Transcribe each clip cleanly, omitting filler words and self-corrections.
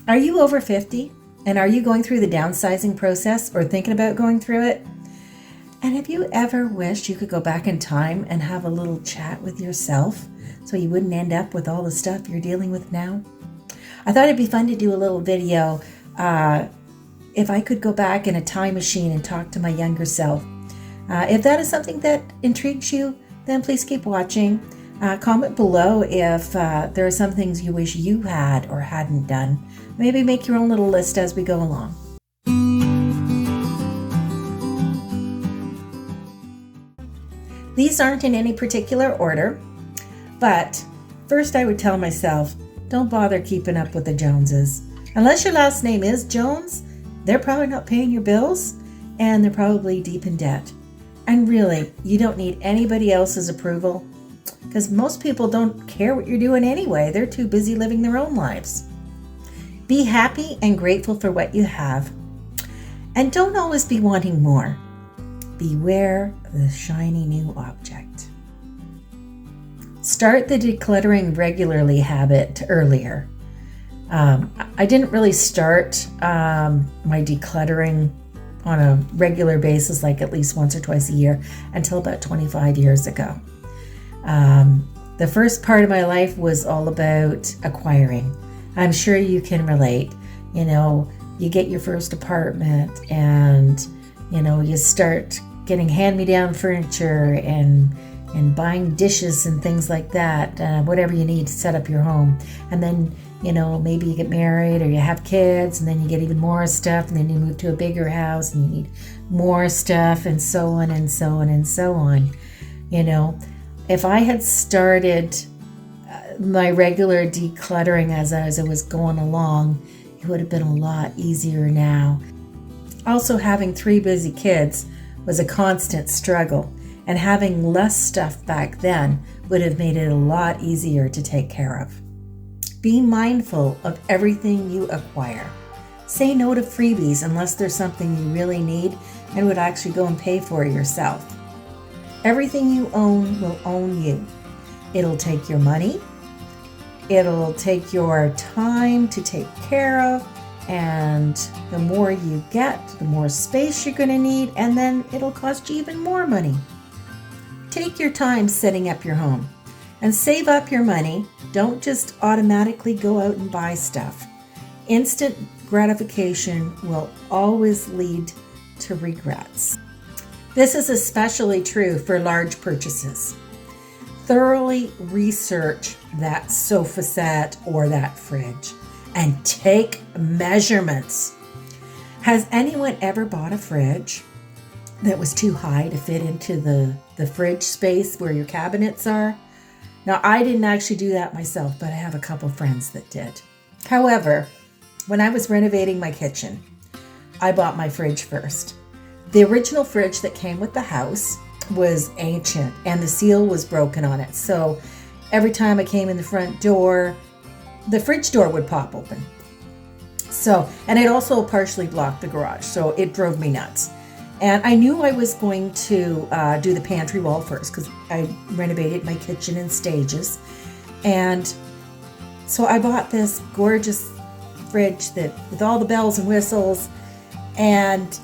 Are you over 50? And are you going through the downsizing process or thinking about going through it? And have you ever wished you could go back in time and have a little chat with yourself so you wouldn't end up with all the stuff you're dealing with now? I thought it'd be fun to do a little video if I could go back in a time machine and talk to my younger self. If that is something that intrigues you, then please keep watching. Comment below if there are some things you wish you had or hadn't done. Maybe make your own little list as we go along. These aren't in any particular order, but first I would tell myself, don't bother keeping up with the Joneses. Unless your last name is Jones, they're probably not paying your bills and they're probably deep in debt. And really, you don't need anybody else's approval because most people don't care what you're doing anyway. They're too busy living their own lives. Be happy and grateful for what you have. And don't always be wanting more. Beware the shiny new object. Start the decluttering regularly habit earlier. I didn't really start my decluttering on a regular basis, like at least once or twice a year, until about 25 years ago. The first part of my life was all about acquiring. I'm sure you can relate. You know, you get your first apartment and, you know, you start getting hand-me-down furniture and buying dishes and things like that, whatever you need to set up your home. And then, you know, maybe you get married or you have kids and then you get even more stuff and then you move to a bigger house and you need more stuff and so on and so on and so on. You know, if I had started my regular decluttering as I was going along, it would have been a lot easier now. Also, having 3 busy kids was a constant struggle, and having less stuff back then would have made it a lot easier to take care of. Be mindful of everything you acquire. Say no to freebies unless there's something you really need and would actually go and pay for yourself. Everything you own will own you. It'll take your money, it'll take your time to take care of, and the more you get, the more space you're going to need, and then it'll cost you even more money. Take your time setting up your home and save up your money. Don't just automatically go out and buy stuff. Instant gratification will always lead to regrets. This is especially true for large purchases. Thoroughly research that sofa set or that fridge and take measurements. Has anyone ever bought a fridge that was too high to fit into the fridge space where your cabinets are? Now, I didn't actually do that myself, but I have a couple friends that did. However, when I was renovating my kitchen, I bought my fridge first. The original fridge that came with the house was ancient and the seal was broken on it. So every time I came in the front door, the fridge door would pop open. And it also partially blocked the garage, so it drove me nuts. And I knew I was going to do the pantry wall first because I renovated my kitchen in stages. And so I bought this gorgeous fridge that with all the bells and whistles. And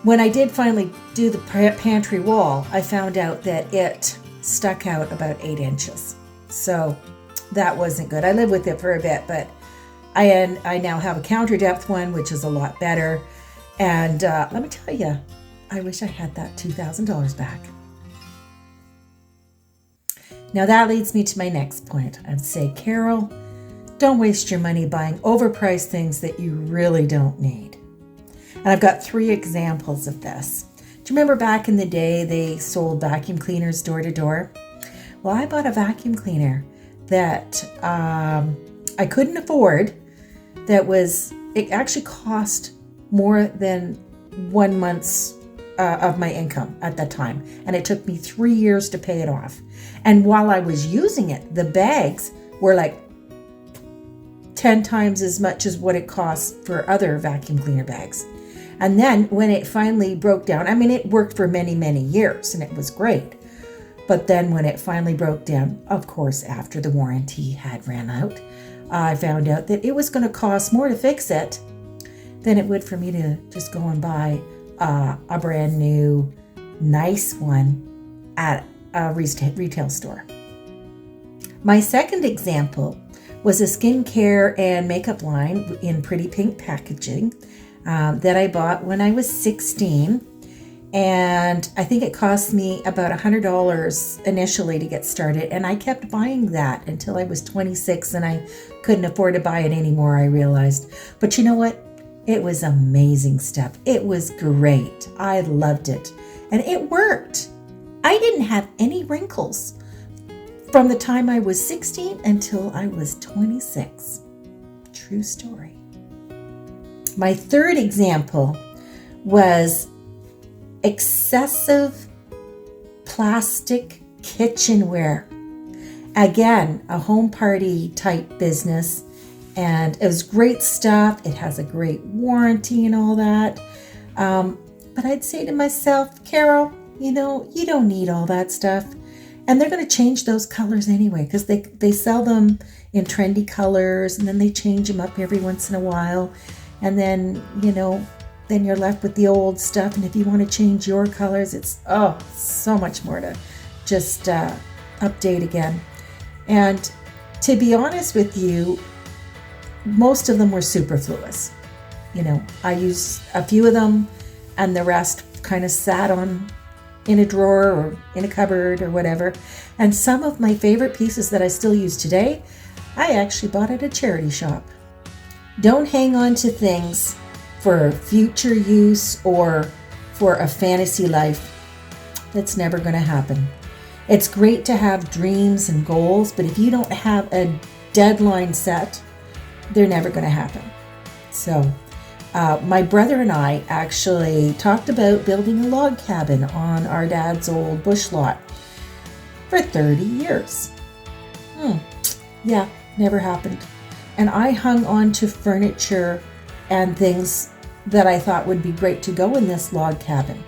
when I did finally do the pantry wall, I found out that it stuck out about 8 inches. So that wasn't good. I lived with it for a bit, but I now have a counter depth one, which is a lot better. And let me tell you, I wish I had that $2,000 back. Now that leads me to my next point. I'd say, Carol, don't waste your money buying overpriced things that you really don't need. And I've got 3 examples of this. Do you remember back in the day they sold vacuum cleaners door to door? Well, I bought a vacuum cleaner that I couldn't afford. It actually cost more than 1 month's of my income at that time. And it took me 3 years to pay it off. And while I was using it, the bags were like 10 times as much as what it costs for other vacuum cleaner bags. And then when it finally broke down, I mean, it worked for many, many years and it was great. But then when it finally broke down, of course, after the warranty had ran out, I found out that it was going to cost more to fix it than it would for me to just go and buy a brand new, nice one at a retail store. My second example was a skincare and makeup line in pretty pink packaging that I bought when I was 16. And I think it cost me about $100 initially to get started. And I kept buying that until I was 26 and I couldn't afford to buy it anymore, I realized. But you know what? It was amazing stuff. It was great. I loved it. And it worked. I didn't have any wrinkles from the time I was 16 until I was 26. True story. My third example was excessive plastic kitchenware. Again, a home party type business, and it was great stuff. It has a great warranty and all that. But I'd say to myself, Carol, you don't need all that stuff. And they're going to change those colors anyway, because they sell them in trendy colors, and then they change them up every once in a while. And then, then you're left with the old stuff. And if you want to change your colors, it's so much more to just update again. And to be honest with you, most of them were superfluous. I used a few of them, and the rest kind of sat in a drawer or in a cupboard or whatever. And some of my favorite pieces that I still use today, I actually bought at a charity shop. Don't hang on to things for future use or for a fantasy life. That's never going to happen. It's great to have dreams and goals, but if you don't have a deadline set, they're never going to happen. So my brother and I actually talked about building a log cabin on our dad's old bush lot for 30 years. Yeah, never happened. And I hung on to furniture and things that I thought would be great to go in this log cabin.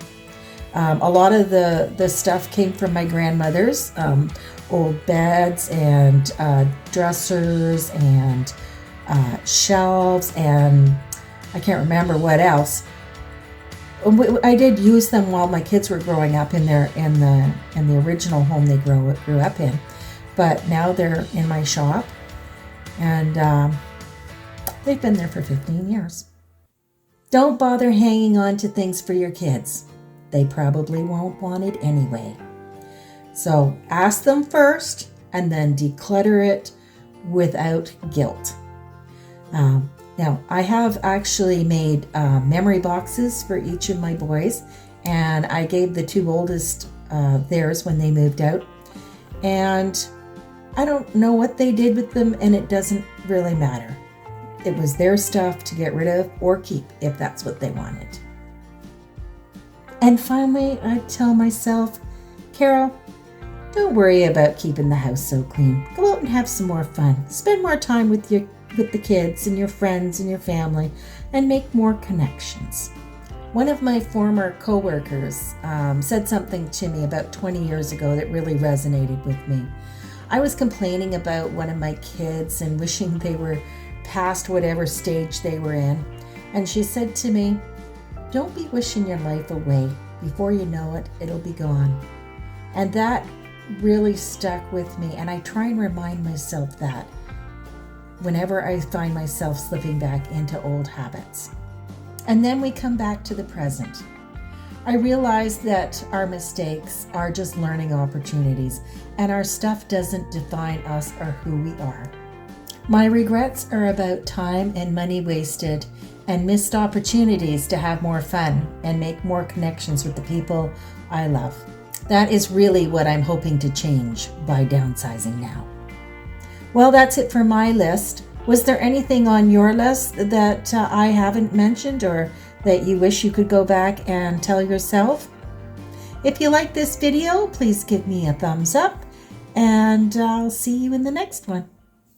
A lot of the stuff came from my grandmother's, old beds and dressers and shelves, and I can't remember what else. I did use them while my kids were growing up in the original home they grew up in, but now they're in my shop, and they've been there for 15 years. Don't bother hanging on to things for your kids. They probably won't want it anyway. So ask them first and then declutter it without guilt. Now, I have actually made memory boxes for each of my boys, and I gave the two oldest theirs when they moved out. And I don't know what they did with them, and it doesn't really matter. It was their stuff to get rid of or keep if that's what they wanted. And finally, I tell myself, Carol, don't worry about keeping the house so clean. Go out and have some more fun. Spend more time with the kids and your friends and your family, and make more connections. One of my former coworkers said something to me about 20 years ago that really resonated with me. I was complaining about one of my kids and wishing they were past whatever stage they were in. And she said to me, don't be wishing your life away. Before you know it, it'll be gone. And that really stuck with me. And I try and remind myself that whenever I find myself slipping back into old habits. And then we come back to the present. I realize that our mistakes are just learning opportunities, and our stuff doesn't define us or who we are. My regrets are about time and money wasted and missed opportunities to have more fun and make more connections with the people I love. That is really what I'm hoping to change by downsizing now. Well, that's it for my list. Was there anything on your list that I haven't mentioned or that you wish you could go back and tell yourself? If you like this video, please give me a thumbs up, and I'll see you in the next one.